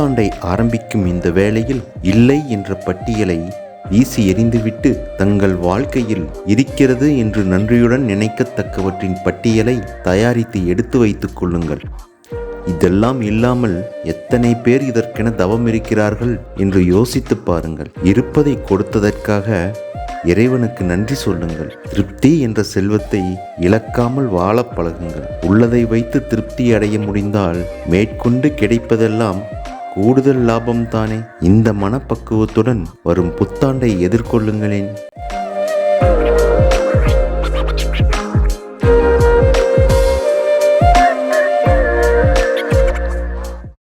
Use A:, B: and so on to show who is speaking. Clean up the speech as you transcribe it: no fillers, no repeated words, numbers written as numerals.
A: புத்தாண்டை ஆரம்பிக்கும் இந்த வேளையில் இல்லை என்ற பட்டியலை வீசி எறிந்துவிட்டு தங்கள் வாழ்க்கையில் இருக்கிறது என்று நன்றியுடன் நினைக்கத்தக்கவற்றின் பட்டியலை தயாரித்து எடுத்து வைத்துக் கொள்ளுங்கள். இதெல்லாம் இல்லாமல் எத்தனை பேர் இதற்கென தவம் இருக்கிறார்கள் என்று யோசித்து பாருங்கள். இருப்பதை கொடுத்ததற்காக இறைவனுக்கு நன்றி சொல்லுங்கள். திருப்தி என்ற செல்வத்தை இழக்காமல் வாழ பழகுங்கள். உள்ளதை வைத்து திருப்தி அடைய முடிந்தால் மேற்கொண்டு கிடைப்பதெல்லாம் கூடுதல் லாபம்தானே. இந்த மனப்பக்குவத்துடன் வரும் புத்தாண்டை எதிர்கொள்ளுங்களேன்.